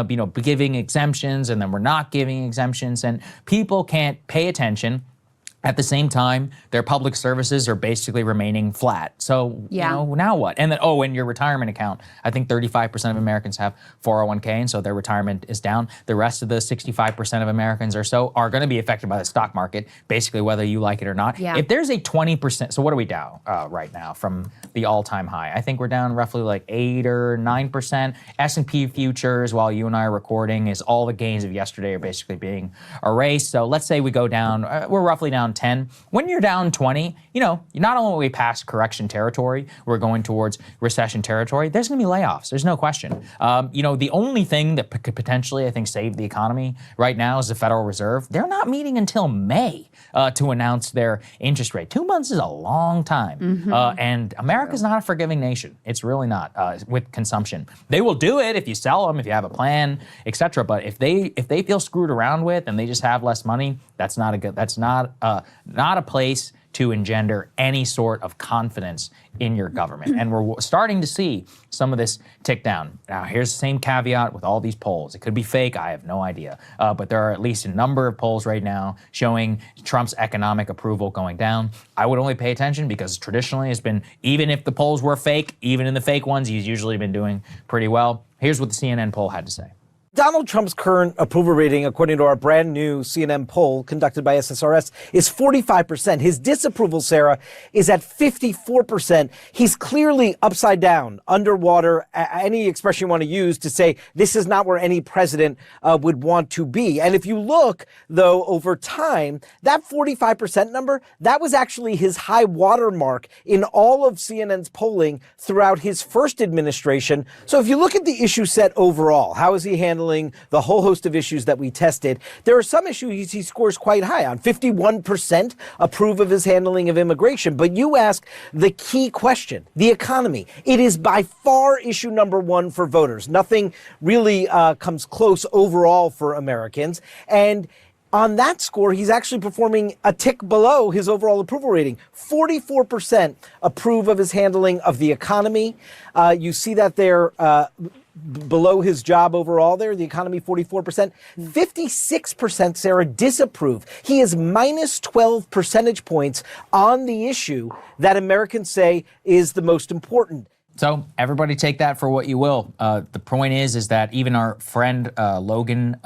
giving exemptions, and then we're not giving exemptions, and people can't pay attention. At the same time, their public services are basically remaining flat. So, now what? And then, in your retirement account, I think 35% of Americans have 401k, and so their retirement is down. The rest of the 65% of Americans or so are going to be affected by the stock market, basically whether you like it or not. Yeah. If there's a 20%, so what are we down right now from the all-time high? I think we're down roughly like 8 or 9%. S&P futures, while you and I are recording, is all the gains of yesterday are basically being erased. So let's say we go down, we're roughly down 10. When you're down 20, not only are we past correction territory, we're going towards recession territory. There's going to be layoffs. There's no question. The only thing that could potentially, I think, save the economy right now is the Federal Reserve. They're not meeting until May to announce their interest rate. 2 months is a long time. And America's not a forgiving nation. It's really not with consumption. They will do it if you sell them, if you have a plan, etc. But if they feel screwed around with and they just have less money, that's not a place to engender any sort of confidence in your government. And we're starting to see some of this tick down. Now, here's the same caveat with all these polls. It could be fake, I have no idea. But there are at least a number of polls right now showing Trump's economic approval going down. I would only pay attention because traditionally it's been, even if the polls were fake, even in the fake ones, he's usually been doing pretty well. Here's what the CNN poll had to say. Donald Trump's current approval rating, according to our brand new CNN poll conducted by SSRS, is 45%. His disapproval, Sarah, is at 54%. He's clearly upside down, underwater, any expression you want to use to say this is not where any president would want to be. And if you look, though, over time, that 45% number, that was actually his high water mark in all of CNN's polling throughout his first administration. So if you look at the issue set overall, how is he handling the whole host of issues that we tested? There are some issues he scores quite high on. 51% approve of his handling of immigration. But you ask the key question, the economy. It is by far issue number one for voters. Nothing really comes close overall for Americans. And on that score, he's actually performing a tick below his overall approval rating. 44% approve of his handling of the economy. You see that there below his job overall there, the economy 44%. 56%, Sarah, disapprove. He is minus 12 percentage points on the issue that Americans say is the most important. So everybody take that for what you will. The point is that even our friend Logan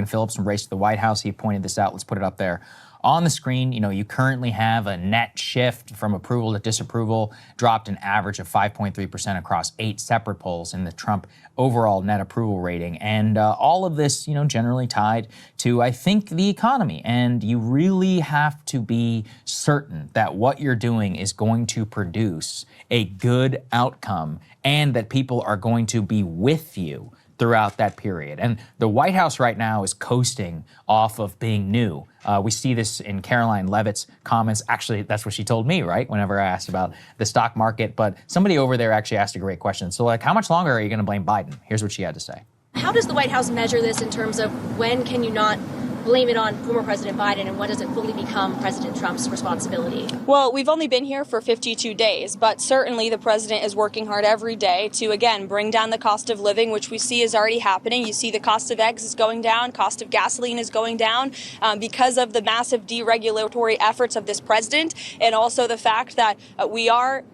Phillips from Race to the White House, he pointed this out. Let's put it up there. On the screen, you currently have a net shift from approval to disapproval, dropped an average of 5.3% across 8 separate polls in the Trump overall net approval rating. And all of this, generally tied to, I think, the economy. And you really have to be certain that what you're doing is going to produce a good outcome and that people are going to be with you throughout that period. And the White House right now is coasting off of being new. We see this in Caroline Leavitt's comments. Actually, that's what she told me, right? Whenever I asked about the stock market. But somebody over there actually asked a great question. So how much longer are you going to blame Biden? Here's what she had to say. How does the White House measure this in terms of when can you not blame it on former President Biden, and when does it fully become President Trump's responsibility? Well, we've only been here for 52 days, but certainly the president is working hard every day to, again, bring down the cost of living, which we see is already happening. You see the cost of eggs is going down, cost of gasoline is going down because of the massive deregulatory efforts of this president, and also the fact that we are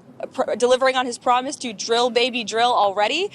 delivering on his promise to drill, baby, drill already.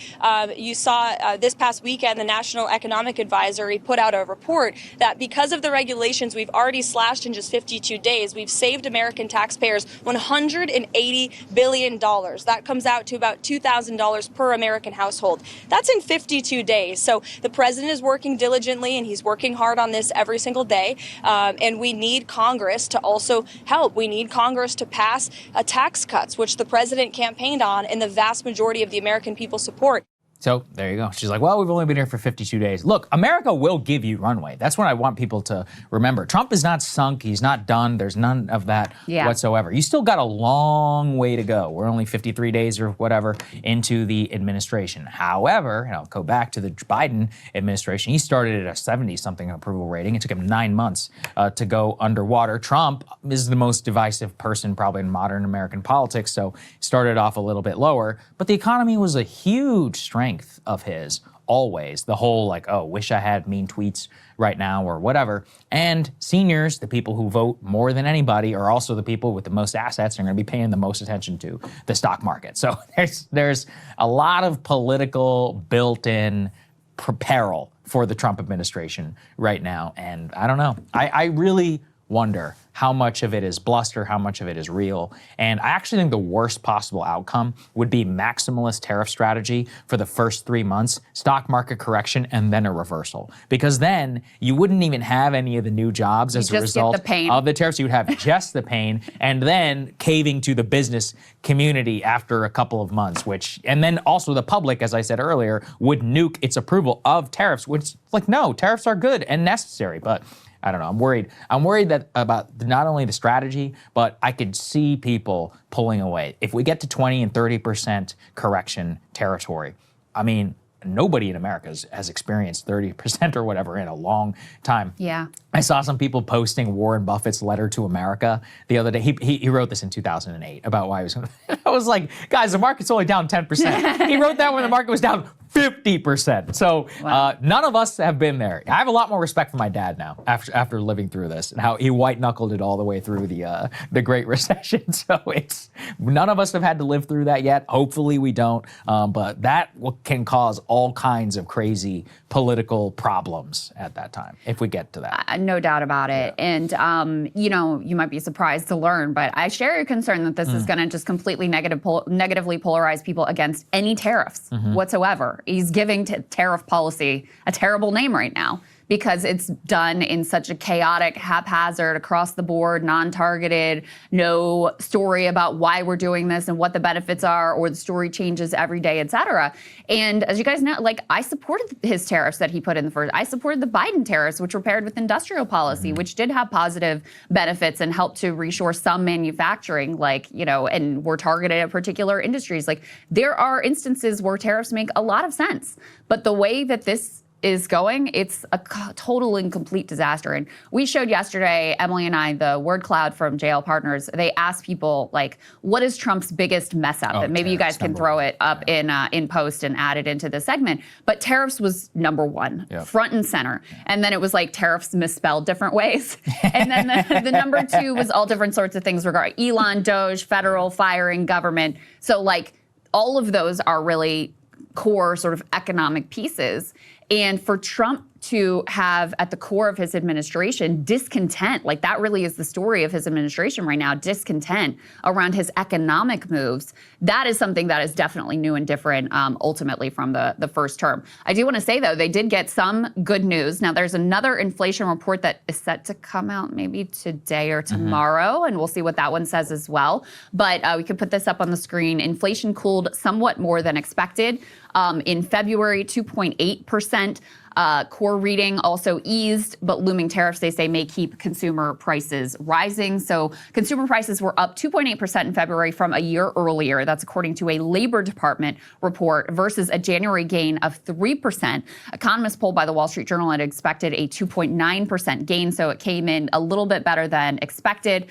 You saw this past weekend, the National Economic Advisory put out a report that because of the regulations we've already slashed in just 52 days, we've saved American taxpayers $180 billion. That comes out to about $2,000 per American household. That's in 52 days. So the president is working diligently, and he's working hard on this every single day. And we need Congress to also help. We need Congress to pass tax cuts, which the president campaigned on and the vast majority of the American people support. So there you go. She's like, well, we've only been here for 52 days. Look, America will give you runway. That's what I want people to remember. Trump is not sunk. He's not done. There's none of that whatsoever. You still got a long way to go. We're only 53 days or whatever into the administration. However, and I'll go back to the Biden administration, he started at a 70-something approval rating. It took him 9 months to go underwater. Trump is the most divisive person probably in modern American politics, so started off a little bit lower. But the economy was a huge strength of his always. The whole like, oh, wish I had mean tweets right now or whatever. And seniors, the people who vote more than anybody, are also the people with the most assets and are going to be paying the most attention to the stock market. So there's a lot of political built-in peril for the Trump administration right now. And I don't know. I really wonder how much of it is bluster, how much of it is real. And I actually think the worst possible outcome would be maximalist tariff strategy for the first 3 months, stock market correction, and then a reversal. Because then you wouldn't even have any of the new jobs as a result of the tariffs. You would have just the pain, and then caving to the business community after a couple of months, and then also the public, as I said earlier, would nuke its approval of tariffs, which, like, no, tariffs are good and necessary, but I don't know. I'm worried. I'm worried that about not only the strategy, but I could see people pulling away. If we get to 20 and 30% correction territory, I mean, nobody in America has experienced 30% or whatever in a long time. Yeah. I saw some people posting Warren Buffett's letter to America the other day. He wrote this in 2008 about why he was going to. I was like, guys, the market's only down 10%. He wrote that when the market was down 50%. So none of us have been there. I have a lot more respect for my dad now after living through this and how he white knuckled it all the way through the Great Recession. So none of us have had to live through that yet. Hopefully we don't. But that can cause all kinds of crazy political problems at that time if we get to that. No doubt about it. Yeah. And, you might be surprised to learn, but I share your concern that this is going to just completely negatively polarize people against any tariffs whatsoever. He's giving tariff policy a terrible name right now because it's done in such a chaotic, haphazard, across the board, non-targeted, no story about why we're doing this and what the benefits are, or the story changes every day, et cetera. And as you guys know, like, I supported his tariffs that he put in the first. I supported the Biden tariffs, which were paired with industrial policy, which did have positive benefits and helped to reshore some manufacturing, and were targeted at particular industries. Like, there are instances where tariffs make a lot of sense, but the way that this is going, it's a total and complete disaster. And we showed yesterday, Emily and I, the word cloud from JL Partners. They asked people, like, what is Trump's biggest mess up? And maybe you guys can throw it up in post and add it into the segment. But tariffs was number one, front and center. And then it was like tariffs misspelled different ways. And then the number two was all different sorts of things regarding Elon, Doge, federal, firing, government. So, like, all of those are really core sort of economic pieces. And for Trump to have at the core of his administration discontent, like, that really is the story of his administration right now, discontent around his economic moves, that is something that is definitely new and different ultimately from the first term. I do want to say, though, they did get some good news. Now, there's another inflation report that is set to come out maybe today or tomorrow, and we'll see what that one says as well. But we could put this up on the screen. Inflation cooled somewhat more than expected. In February, 2.8%. Core reading also eased, but looming tariffs, they say, may keep consumer prices rising. So consumer prices were up 2.8% in February from a year earlier. That's according to a Labor Department report versus a January gain of 3%. Economists polled by the Wall Street Journal had expected a 2.9% gain, so it came in a little bit better than expected.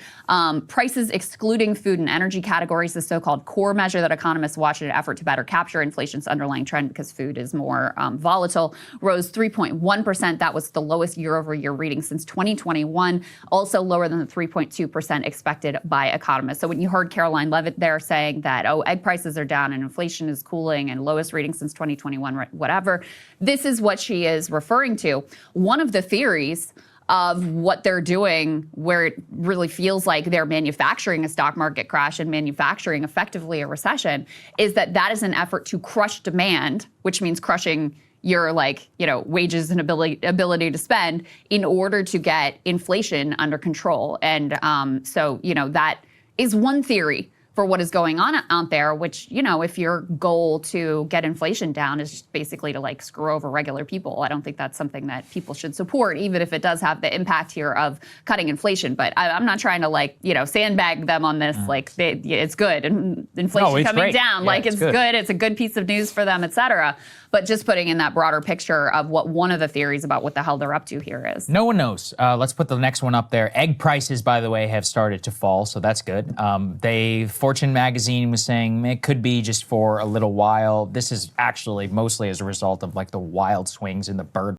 Prices excluding food and energy categories, the so-called core measure that economists watch in an effort to better capture inflation's underlying trend because food is more volatile, rose 3.1%. That was the lowest year-over-year reading since 2021, also lower than the 3.2% expected by economists. So when you heard Caroline Levitt there saying that, egg prices are down and inflation is cooling and lowest reading since 2021, whatever, this is what she is referring to. One of the theories of what they're doing, where it really feels like they're manufacturing a stock market crash and manufacturing effectively a recession, is that is an effort to crush demand, which means crushing your wages and ability to spend in order to get inflation under control. And so that is one theory for what is going on out there, which, if your goal to get inflation down is basically to screw over regular people, I don't think that's something that people should support, even if it does have the impact here of cutting inflation. But I'm not trying to sandbag them on this. It's good. And inflation coming down, it's good. It's a good piece of news for them, et cetera. But just putting in that broader picture of what one of the theories about what the hell they're up to here is. No one knows. Let's put the next one up there. Egg prices, by the way, have started to fall, so that's good. They Fortune magazine was saying it could be just for a little while. This is actually mostly as a result of like the wild swings in the bird